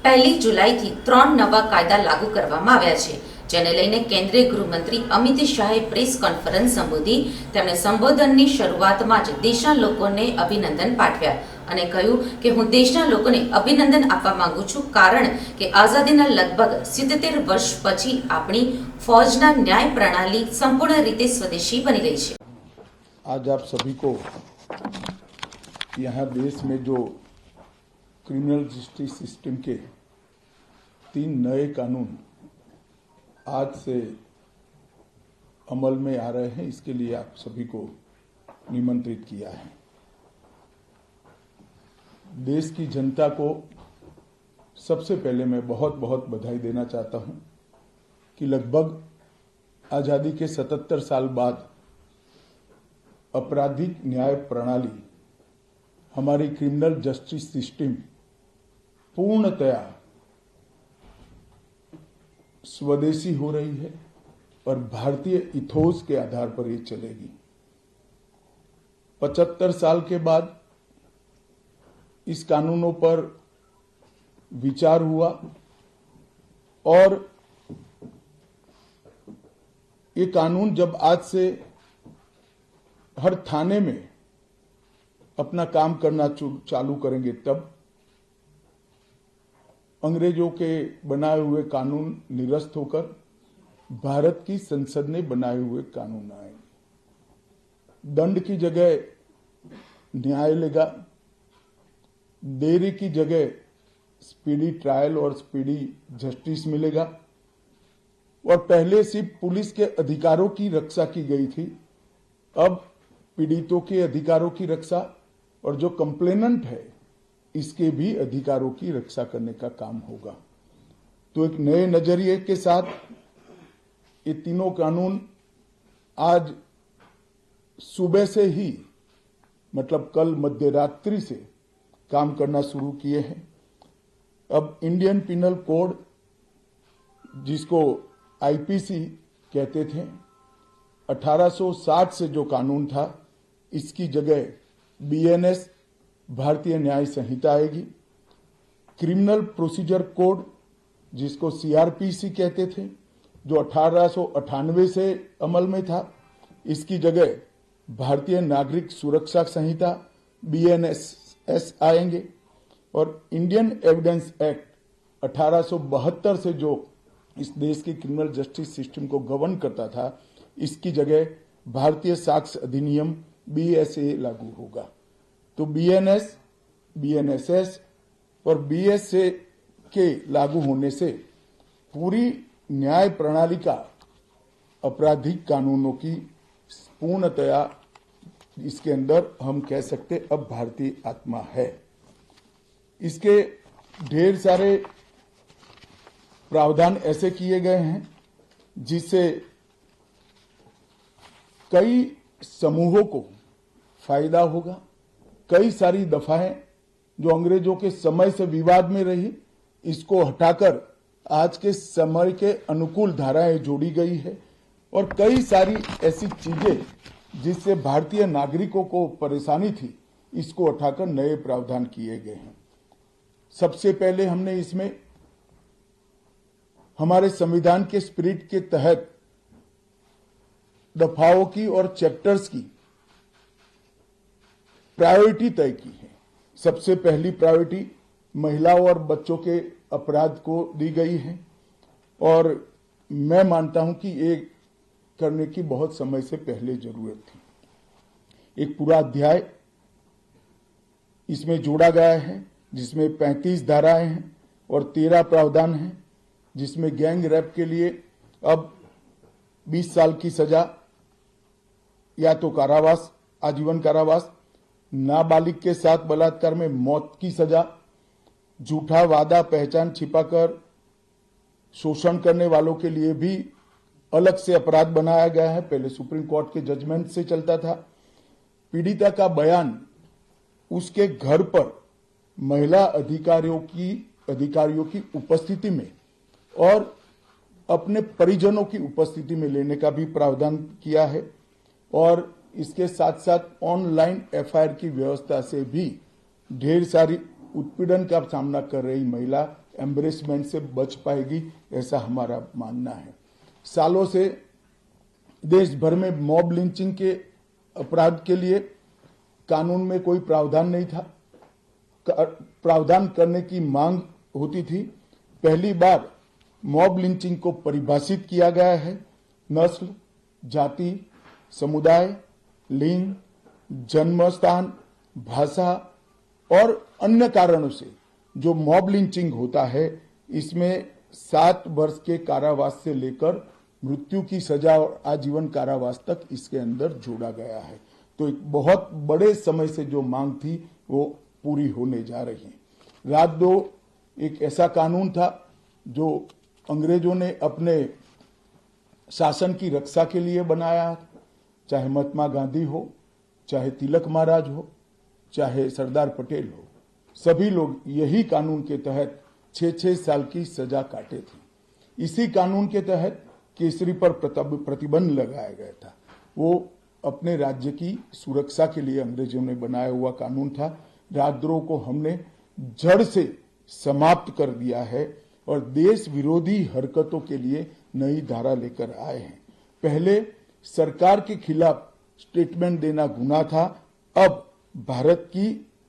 પહેલી જુલાઈથી 3 નવા કાયદા લાગુ કરવામાં આવ્યા છે, જેને લઈને કેન્દ્રીય ગૃહમંત્રી અમિત શાહે પ્રેસ કોન્ફરન્સ સંબોધી તેમણે સંબોધનની શરૂઆતમાં જ દેશના લોકોને અભિનંદન પાઠવ્યા અને કહ્યું કે હું દેશના લોકોને અભિનંદન આપવા માંગુ છું, કારણ કે આઝાદીના લગભગ 77 વર્ષ પછી આપણી ફौजના ન્યાય પ્રણાલી સંપૂર્ણ રીતે સ્વદેશી બની રહી છે। आज आप सभी को यहाँ देश में जो क्रिमिनल जस्टिस सिस्टम के 3 नए कानून आज से अमल में आ रहे हैं, इसके लिए आप सभी को निमंत्रित किया है। देश की जनता को सबसे पहले मैं बहुत बहुत बधाई देना चाहता हूं कि लगभग आज़ादी के 77 साल बाद आपराधिक न्याय प्रणाली, हमारी क्रिमिनल जस्टिस सिस्टम पूर्णतया स्वदेशी हो रही है और भारतीय इथोस के आधार पर ये चलेगी। 75 साल के बाद इस कानूनों पर विचार हुआ और ये कानून जब आज से हर थाने में अपना काम करना चालू करेंगे, तब अंग्रेजों के बनाए हुए कानून निरस्त होकर भारत की संसद ने बनाए हुए कानून आएंगे। दंड की जगह न्याय लेगा, देरी की जगह स्पीडी ट्रायल और स्पीडी जस्टिस मिलेगा। और पहले सिर्फ पुलिस के अधिकारों की रक्षा की गई थी, अब पीड़ितों के अधिकारों की रक्षा और जो कंप्लेनेंट है इसके भी अधिकारों की रक्षा करने का काम होगा। तो एक नए नजरिए के साथ ये तीनों कानून आज सुबह से ही, मतलब कल मध्य रात्रि से काम करना शुरू किए हैं। अब इंडियन पिनल कोड, जिसको आईपीसी कहते थे, 1860 से जो कानून था, इसकी जगह बीएनएस भारतीय न्याय संहिता आएगी। क्रिमिनल प्रोसीजर कोड, जिसको सीआरपीसी कहते थे, जो 1898 से अमल में था, इसकी जगह भारतीय नागरिक सुरक्षा संहिता बीएनएस आएंगे। और इंडियन एविडेंस एक्ट 1872 से जो इस देश की क्रिमिनल जस्टिस सिस्टम को गवर्न करता था, इसकी जगह भारतीय साक्ष्य अधिनियम बीएसए लागू होगा। तो बीएनएस, बीएनएसएस और बीएसए के लागू होने से पूरी न्याय प्रणाली का आपराधिक कानूनों की पूर्णतया इसके अंदर हम कह सकते अब भारतीय आत्मा है। इसके ढेर सारे प्रावधान ऐसे किए गए हैं जिससे कई समूहों को फायदा होगा। कई सारी दफाएं जो अंग्रेजों के समय से विवाद में रही, इसको हटाकर आज के समय के अनुकूल धाराएं जोड़ी गई है। और कई सारी ऐसी चीजें जिससे भारतीय नागरिकों को परेशानी थी, इसको हटाकर नए प्रावधान किए गए हैं। सबसे पहले हमने इसमें हमारे संविधान के स्पिरिट के तहत दफाओं की और चैप्टर्स की प्रायोरिटी तय की है। सबसे पहली प्रायोरिटी महिलाओं और बच्चों के अपराध को दी गई है और मैं मानता हूं कि ये करने की बहुत समय से पहले जरूरत थी। एक पूरा अध्याय इसमें जोड़ा गया है जिसमें 35 धाराएं हैं और 13 प्रावधान हैं, जिसमें गैंग रेप के लिए अब 20 साल की सजा या तो कारावास, आजीवन कारावास, नाबालिग के साथ बलात्कार में मौत की सजा, झूठा वादा पहचान छिपाकर शोषण करने वालों के लिए भी अलग से अपराध बनाया गया है। पहले सुप्रीम कोर्ट के जजमेंट से चलता था। पीड़िता का बयान उसके घर पर महिला अधिकारियों की उपस्थिति में और अपने परिजनों की उपस्थिति में लेने का भी प्रावधान किया है। और इसके साथ साथ ऑनलाइन एफआईआर की व्यवस्था से भी ढेर सारी उत्पीड़न का सामना कर रही महिला एम्बरेसमेंट से बच पाएगी, ऐसा हमारा मानना है। सालों से देश भर में मॉब लिंचिंग के अपराध के लिए कानून में कोई प्रावधान नहीं था। प्रावधान करने की मांग होती थी। पहली बार मॉब लिंचिंग को परिभाषित किया गया है। नस्ल, जाति, समुदाय, लिंग, जन्म स्थान, भाषा और अन्य कारणों से जो मॉब लिंचिंग होता है, इसमें 7 वर्ष के कारावास से लेकर मृत्यु की सजा और आजीवन कारावास तक इसके अंदर जोड़ा गया है। तो एक बहुत बड़े समय से जो मांग थी वो पूरी होने जा रही है। राजद्रोह एक ऐसा कानून था जो अंग्रेजों ने अपने शासन की रक्षा के लिए बनाया, चाहे महात्मा गांधी हो, चाहे तिलक महाराज हो, चाहे सरदार पटेल हो, सभी लोग यही कानून के तहत 6-6 साल की सजा काटे थे। इसी कानून के तहत केसरी पर प्रतिबंध लगाया गया था। वो अपने राज्य की सुरक्षा के लिए अंग्रेजों ने बनाया हुआ कानून था। राजद्रोह को हमने जड़ से समाप्त कर दिया है और देश विरोधी हरकतों के लिए नई धारा लेकर आए हैं। पहले सरकार के खिलाफ स्टेटमेंट देना गुनाह था, अब भारत की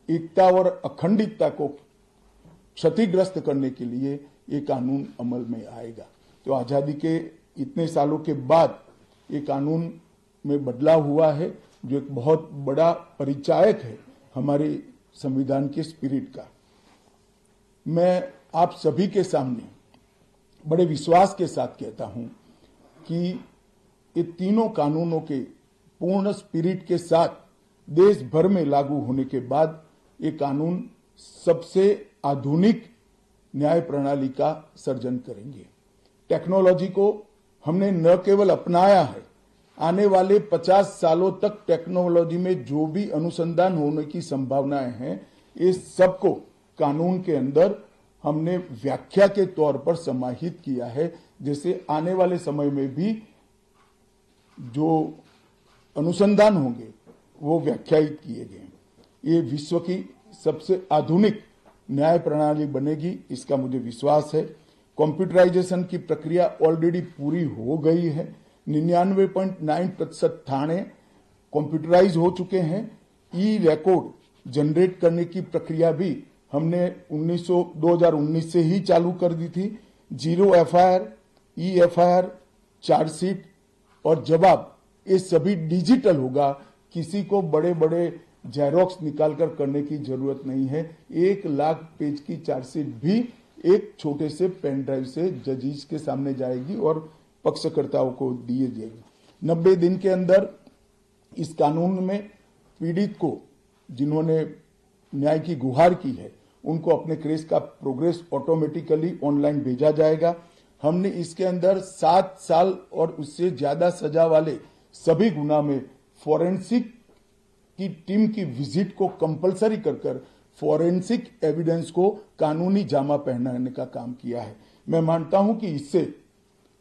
एकता और अखंडता को क्षतिग्रस्त करने के लिए ये कानून अमल में आएगा। तो आजादी के इतने सालों के बाद ये कानून में बदलाव हुआ है, जो एक बहुत बड़ा परिचायक है हमारे संविधान के स्पिरिट का। मैं आप सभी के सामने बड़े विश्वास के साथ कहता हूं कि ये तीनों कानूनों के पूर्ण स्पिरिट के साथ देश भर में लागू होने के बाद ये कानून सबसे आधुनिक न्याय प्रणाली का सर्जन करेंगे। टेक्नोलॉजी को हमने न केवल अपनाया है, आने वाले 50 सालों तक टेक्नोलॉजी में जो भी अनुसंधान होने की संभावनाएं हैं, इस सबको कानून के अंदर हमने व्याख्या के तौर पर समाहित किया है, जैसे आने वाले समय में भी जो अनुसंधान होंगे वो व्याख्यायित किए गए। ये विश्व की सबसे आधुनिक न्याय प्रणाली बनेगी, इसका मुझे विश्वास है। कंप्यूटराइजेशन की प्रक्रिया ऑलरेडी पूरी हो गई है। 99.9% थाने कंप्यूटराइज हो चुके हैं। ई रिकॉर्ड जनरेट करने की प्रक्रिया भी हमने 2019 से ही चालू कर दी थी। 0 FIR, ई FIR, चार्जशीट और जवाब, ये सभी डिजिटल होगा। किसी को बड़े बड़े जेरोक्स निकालकर करने की जरूरत नहीं है। 1 लाख पेज की चार्जशीट भी एक छोटे से पेन ड्राइव से जजेस के सामने जाएगी और पक्षकर्ताओं को दिए जाएगी। 90 दिन के अंदर इस कानून में पीड़ित को, जिन्होंने न्याय की गुहार की है, उनको अपने केस का प्रोग्रेस ऑटोमेटिकली ऑनलाइन भेजा जाएगा। हमने इसके अंदर 7 साल और उससे ज्यादा सजा वाले सभी गुना में फॉरेंसिक की टीम की विजिट को कंपलसरी कर फॉरेंसिक एविडेंस को कानूनी जामा पहनाने का काम किया है। मैं मानता हूं कि इससे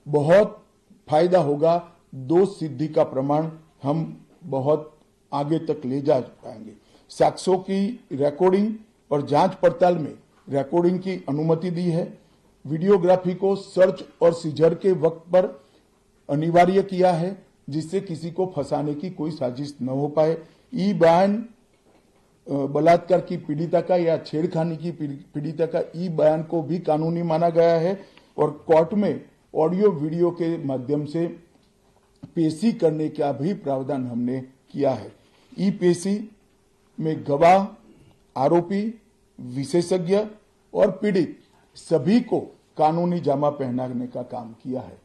बहुत फायदा होगा। दोष सिद्धि का प्रमाण हम बहुत आगे तक ले जा पाएंगे। साक्ष्यों की रिकॉर्डिंग और जांच पड़ताल में रिकॉर्डिंग की अनुमति दी है। वीडियोग्राफी को सर्च और सीजर के वक्त पर अनिवार्य किया है, जिससे किसी को फंसाने की कोई साजिश न हो पाए। ई बयान बलात्कार की पीड़िता का या छेड़खानी की पीड़िता का ई बयान को भी कानूनी माना गया है और कोर्ट में ऑडियो वीडियो के माध्यम से पेशी करने का भी प्रावधान हमने किया है। ई पेशी में गवाह, आरोपी, विशेषज्ञ और पीड़ित सभी को कानूनी जामा पहनाने का काम किया है।